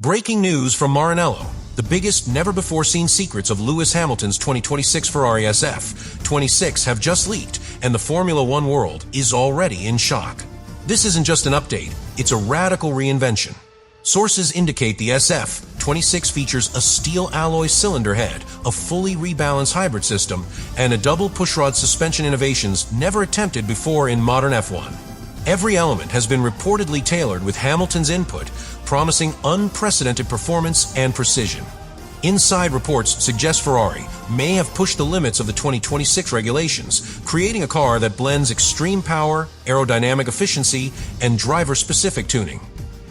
Breaking news from Maranello. The biggest, never-before-seen secrets of Lewis Hamilton's 2026 Ferrari SF26 have just leaked, and the Formula One world is already in shock. This isn't just an update, it's a radical reinvention. Sources indicate the SF26 features a steel alloy cylinder head, a fully rebalanced hybrid system, and a double pushrod suspension, innovations never attempted before in modern F1. Every element has been reportedly tailored with Hamilton's input, promising unprecedented performance and precision. Inside reports suggest Ferrari may have pushed the limits of the 2026 regulations, creating a car that blends extreme power, aerodynamic efficiency, and driver-specific tuning.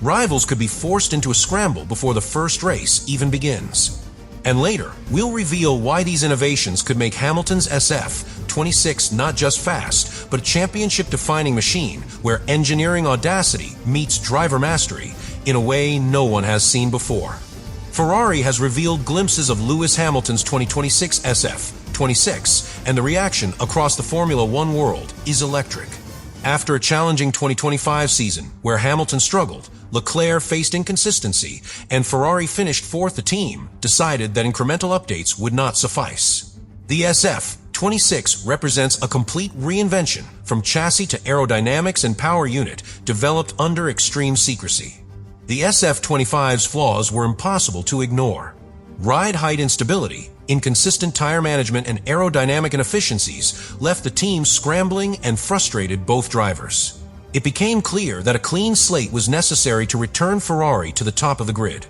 Rivals could be forced into a scramble before the first race even begins. And later, we'll reveal why these innovations could make Hamilton's SF26 not just fast, but a championship-defining machine where engineering audacity meets driver mastery in a way no one has seen before. Ferrari has revealed glimpses of Lewis Hamilton's 2026 SF26, and the reaction across the Formula One world is electric. After a challenging 2025 season where Hamilton struggled, Leclerc faced inconsistency, and Ferrari finished fourth, the team decided that incremental updates would not suffice. The SF26 represents a complete reinvention from chassis to aerodynamics and power unit, developed under extreme secrecy. The SF25's flaws were impossible to ignore. Ride height instability, inconsistent tire management, and aerodynamic inefficiencies left the team scrambling and frustrated both drivers. It became clear that a clean slate was necessary to return Ferrari to the top of the grid.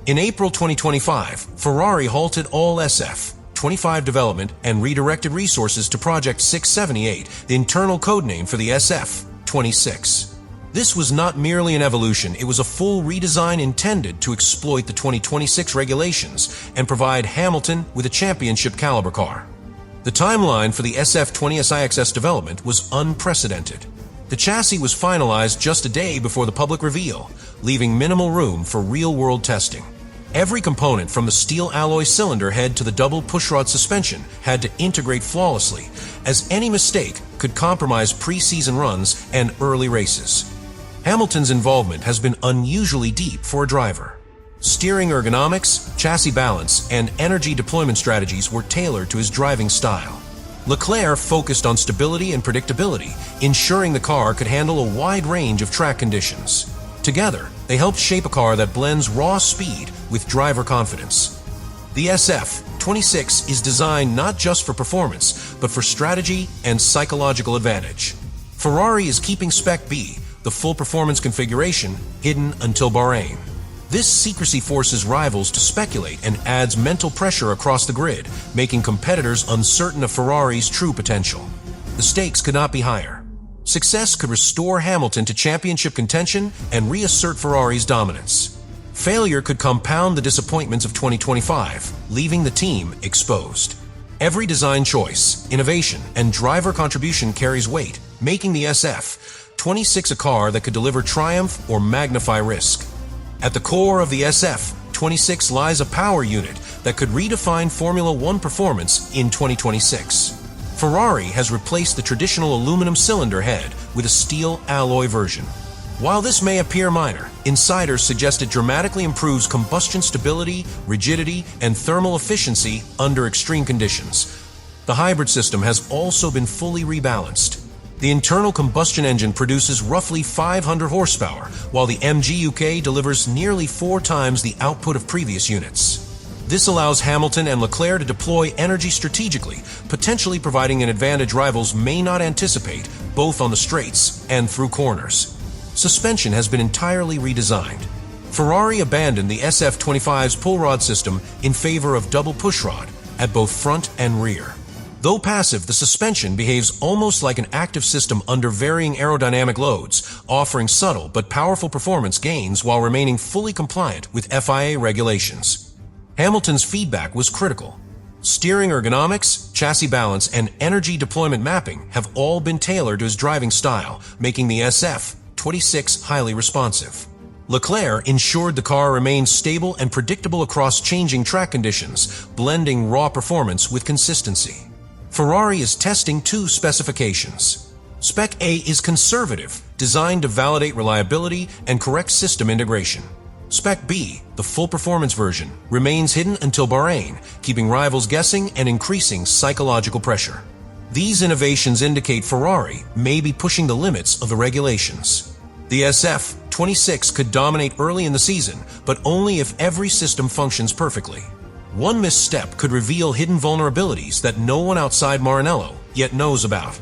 In April 2025, Ferrari halted all SF25 development and redirected resources to Project 678, the internal codename for the SF26. This was not merely an evolution, it was a full redesign intended to exploit the 2026 regulations and provide Hamilton with a championship-caliber car. The timeline for the SF20SIXS development was unprecedented. The chassis was finalized just a day before the public reveal, leaving minimal room for real-world testing. Every component from the steel alloy cylinder head to the double pushrod suspension had to integrate flawlessly, as any mistake could compromise pre-season runs and early races. Hamilton's involvement has been unusually deep for a driver. Steering ergonomics, chassis balance, and energy deployment strategies were tailored to his driving style. Leclerc focused on stability and predictability, ensuring the car could handle a wide range of track conditions. Together, they helped shape a car that blends raw speed with driver confidence. The SF26 is designed not just for performance, but for strategy and psychological advantage. Ferrari is keeping Spec B, the full performance configuration, hidden until Bahrain. This secrecy forces rivals to speculate and adds mental pressure across the grid, making competitors uncertain of Ferrari's true potential. The stakes could not be higher. Success could restore Hamilton to championship contention and reassert Ferrari's dominance. Failure could compound the disappointments of 2025, leaving the team exposed. Every design choice, innovation, and driver contribution carries weight, making the SF26 a car that could deliver triumph or magnify risk. At the core of the SF26 lies a power unit that could redefine Formula One performance in 2026. Ferrari has replaced the traditional aluminum cylinder head with a steel alloy version. While this may appear minor, insiders suggest it dramatically improves combustion stability, rigidity, and thermal efficiency under extreme conditions. The hybrid system has also been fully rebalanced. The internal combustion engine produces roughly 500 horsepower, while the MG UK delivers nearly 4 times the output of previous units. This allows Hamilton and Leclerc to deploy energy strategically, potentially providing an advantage rivals may not anticipate, both on the straights and through corners. Suspension has been entirely redesigned. Ferrari abandoned the SF25's pull rod system in favor of double pushrod at both front and rear. Though passive, the suspension behaves almost like an active system under varying aerodynamic loads, offering subtle but powerful performance gains while remaining fully compliant with FIA regulations. Hamilton's feedback was critical. Steering ergonomics, chassis balance, and energy deployment mapping have all been tailored to his driving style, making the SF26 highly responsive. Leclerc ensured the car remained stable and predictable across changing track conditions, blending raw performance with consistency. Ferrari is testing 2 specifications. Spec A is conservative, designed to validate reliability and correct system integration. Spec B, the full performance version, remains hidden until Bahrain, keeping rivals guessing and increasing psychological pressure. These innovations indicate Ferrari may be pushing the limits of the regulations. The SF26 could dominate early in the season, but only if every system functions perfectly. One misstep could reveal hidden vulnerabilities that no one outside Maranello yet knows about.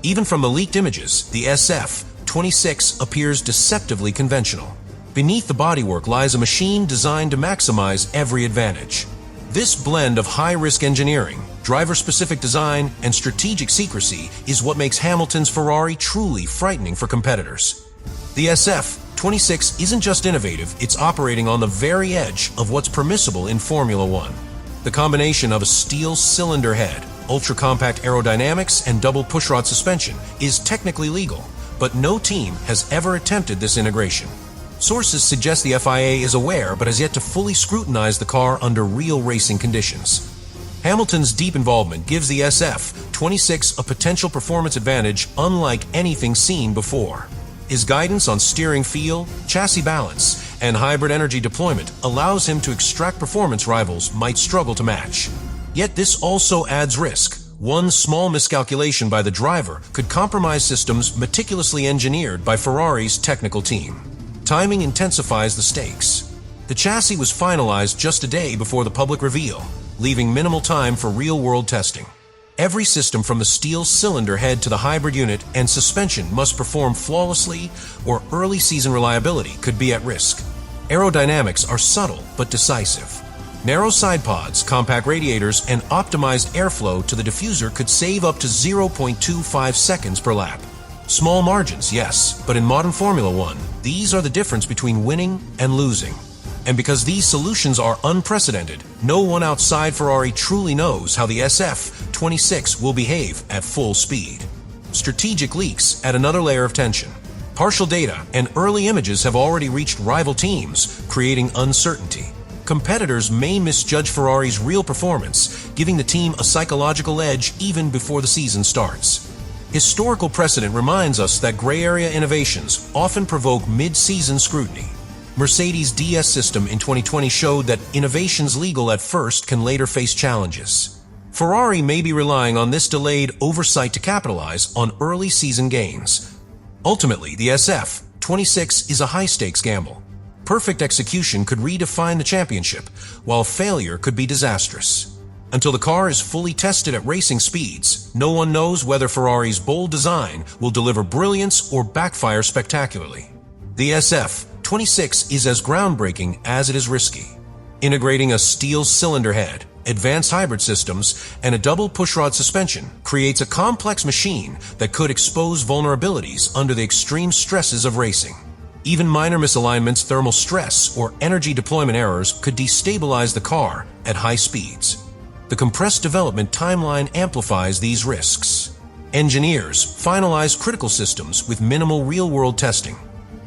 Even from the leaked images, the SF26 appears deceptively conventional. Beneath the bodywork lies a machine designed to maximize every advantage. This blend of high-risk engineering, driver-specific design, and strategic secrecy is what makes Hamilton's Ferrari truly frightening for competitors. The SF26 isn't just innovative, it's operating on the very edge of what's permissible in Formula One. The combination of a steel cylinder head, ultra-compact aerodynamics, and double pushrod suspension is technically legal, but no team has ever attempted this integration. Sources suggest the FIA is aware but has yet to fully scrutinize the car under real racing conditions. Hamilton's deep involvement gives the SF26 a potential performance advantage unlike anything seen before. His guidance on steering feel, chassis balance, and hybrid energy deployment allows him to extract performance rivals might struggle to match. Yet this also adds risk. One small miscalculation by the driver could compromise systems meticulously engineered by Ferrari's technical team. Timing intensifies the stakes. The chassis was finalized just a day before the public reveal, leaving minimal time for real-world testing. Every system from the steel cylinder head to the hybrid unit and suspension must perform flawlessly, or early season reliability could be at risk. Aerodynamics are subtle but decisive. Narrow side pods, compact radiators, and optimized airflow to the diffuser could save up to 0.25 seconds per lap. Small margins, yes, but in modern Formula One, these are the difference between winning and losing. And because these solutions are unprecedented, no one outside Ferrari truly knows how the SF26 will behave at full speed. Strategic leaks add another layer of tension. Partial data and early images have already reached rival teams, creating uncertainty. Competitors may misjudge Ferrari's real performance, giving the team a psychological edge even before the season starts. Historical precedent reminds us that gray area innovations often provoke mid-season scrutiny. Mercedes' DS system in 2020 showed that innovations legal at first can later face challenges. Ferrari may be relying on this delayed oversight to capitalize on early season gains. Ultimately, the SF26 is a high-stakes gamble. Perfect execution could redefine the championship, while failure could be disastrous. Until the car is fully tested at racing speeds, no one knows whether Ferrari's bold design will deliver brilliance or backfire spectacularly. The SF26 is as groundbreaking as it is risky. Integrating a steel cylinder head, advanced hybrid systems, and a double pushrod suspension creates a complex machine that could expose vulnerabilities under the extreme stresses of racing. Even minor misalignments, thermal stress, or energy deployment errors could destabilize the car at high speeds. The compressed development timeline amplifies these risks. Engineers finalize critical systems with minimal real-world testing.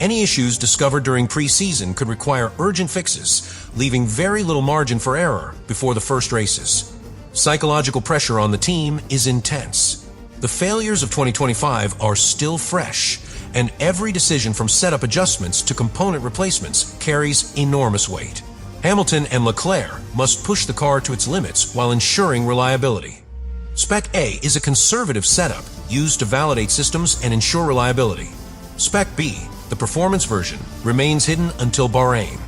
Any issues discovered during pre-season could require urgent fixes, leaving very little margin for error before the first races. Psychological pressure on the team is intense. The failures of 2025 are still fresh, and every decision from setup adjustments to component replacements carries enormous weight. Hamilton and Leclerc must push the car to its limits while ensuring reliability. Spec A is a conservative setup used to validate systems and ensure reliability. Spec B, the performance version, remains hidden until Bahrain.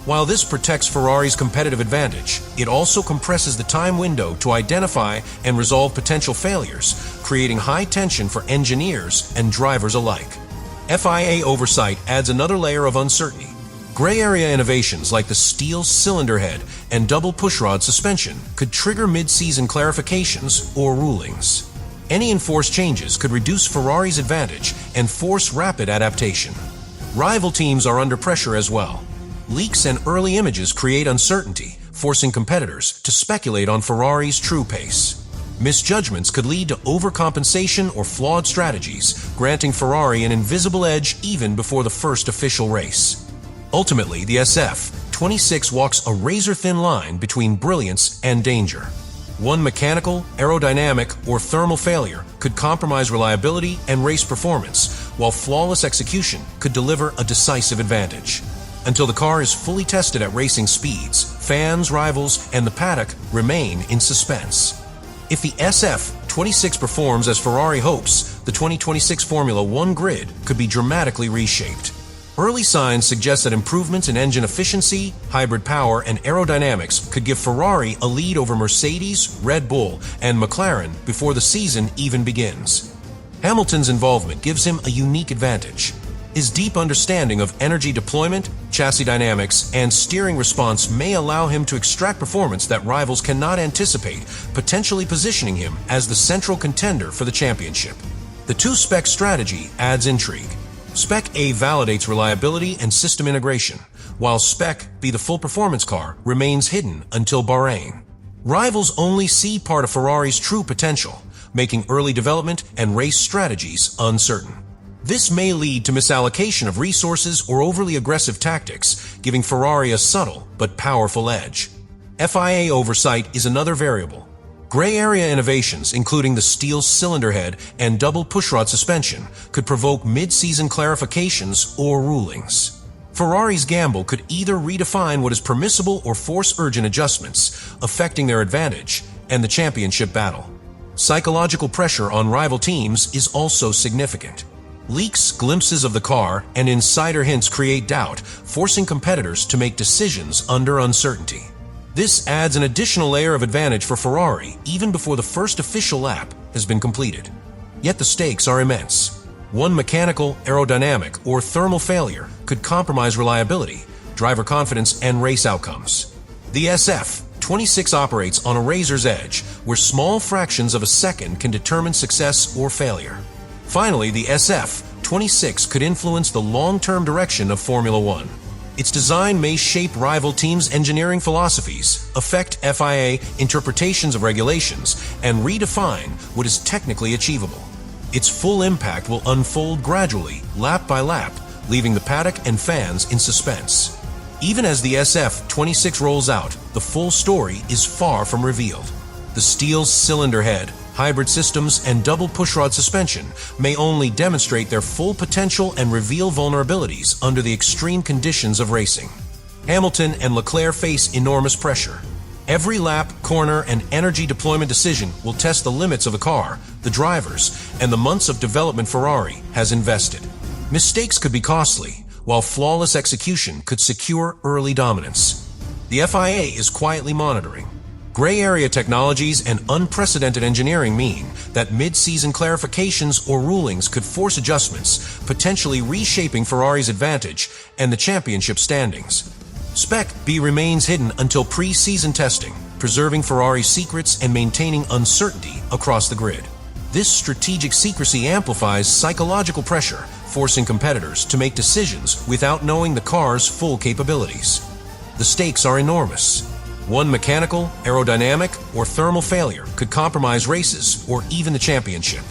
While this protects Ferrari's competitive advantage, it also compresses the time window to identify and resolve potential failures, creating high tension for engineers and drivers alike. FIA oversight adds another layer of uncertainty. Gray area innovations like the steel cylinder head and double pushrod suspension could trigger mid-season clarifications or rulings. Any enforced changes could reduce Ferrari's advantage and force rapid adaptation. Rival teams are under pressure as well. Leaks and early images create uncertainty, forcing competitors to speculate on Ferrari's true pace. Misjudgments could lead to overcompensation or flawed strategies, granting Ferrari an invisible edge even before the first official race. Ultimately, the SF26 walks a razor-thin line between brilliance and danger. One mechanical, aerodynamic, or thermal failure could compromise reliability and race performance, while flawless execution could deliver a decisive advantage. Until the car is fully tested at racing speeds, fans, rivals, and the paddock remain in suspense. If the SF26 performs as Ferrari hopes, the 2026 Formula One grid could be dramatically reshaped. Early signs suggest that improvements in engine efficiency, hybrid power, and aerodynamics could give Ferrari a lead over Mercedes, Red Bull, and McLaren before the season even begins. Hamilton's involvement gives him a unique advantage. His deep understanding of energy deployment, chassis dynamics, and steering response may allow him to extract performance that rivals cannot anticipate, potentially positioning him as the central contender for the championship. The two-spec strategy adds intrigue. Spec A validates reliability and system integration, while Spec B, the full performance car, remains hidden until Bahrain. Rivals only see part of Ferrari's true potential, making early development and race strategies uncertain. This may lead to misallocation of resources or overly aggressive tactics, giving Ferrari a subtle but powerful edge. FIA oversight is another variable. Gray area innovations, including the steel cylinder head and double pushrod suspension, could provoke mid-season clarifications or rulings. Ferrari's gamble could either redefine what is permissible or force urgent adjustments, affecting their advantage and the championship battle. Psychological pressure on rival teams is also significant. Leaks, glimpses of the car, and insider hints create doubt, forcing competitors to make decisions under uncertainty. This adds an additional layer of advantage for Ferrari even before the first official lap has been completed. Yet the stakes are immense. One mechanical, aerodynamic, or thermal failure could compromise reliability, driver confidence, and race outcomes. The SF26 operates on a razor's edge, where small fractions of a second can determine success or failure. Finally, the SF26 could influence the long-term direction of Formula One. Its design may shape rival teams' engineering philosophies, affect FIA interpretations of regulations, and redefine what is technically achievable. Its full impact will unfold gradually, lap by lap, leaving the paddock and fans in suspense. Even as the SF26 rolls out, the full story is far from revealed. The steel cylinder head, hybrid systems, and double pushrod suspension may only demonstrate their full potential and reveal vulnerabilities under the extreme conditions of racing. Hamilton and Leclerc face enormous pressure. Every lap, corner, and energy deployment decision will test the limits of the car, the drivers, and the months of development Ferrari has invested. Mistakes could be costly, while flawless execution could secure early dominance. The FIA is quietly monitoring. Gray area technologies and unprecedented engineering mean that mid-season clarifications or rulings could force adjustments, potentially reshaping Ferrari's advantage and the championship standings. Spec B remains hidden until pre-season testing, preserving Ferrari's secrets and maintaining uncertainty across the grid. This strategic secrecy amplifies psychological pressure, forcing competitors to make decisions without knowing the car's full capabilities. The stakes are enormous. One mechanical, aerodynamic, or thermal failure could compromise races or even the championship.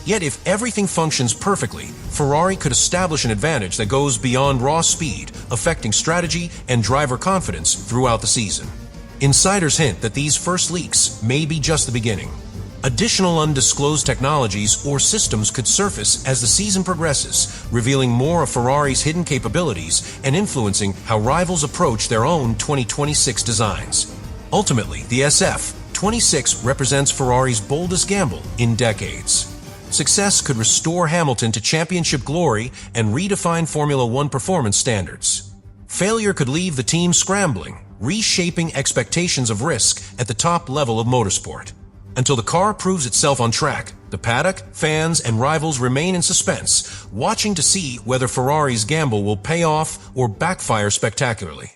Yet if everything functions perfectly, Ferrari could establish an advantage that goes beyond raw speed, affecting strategy and driver confidence throughout the season. Insiders hint that these first leaks may be just the beginning. Additional undisclosed technologies or systems could surface as the season progresses, revealing more of Ferrari's hidden capabilities and influencing how rivals approach their own 2026 designs. Ultimately, the SF26 represents Ferrari's boldest gamble in decades. Success could restore Hamilton to championship glory and redefine Formula One performance standards. Failure could leave the team scrambling, reshaping expectations of risk at the top level of motorsport. Until the car proves itself on track, the paddock, fans, and rivals remain in suspense, watching to see whether Ferrari's gamble will pay off or backfire spectacularly.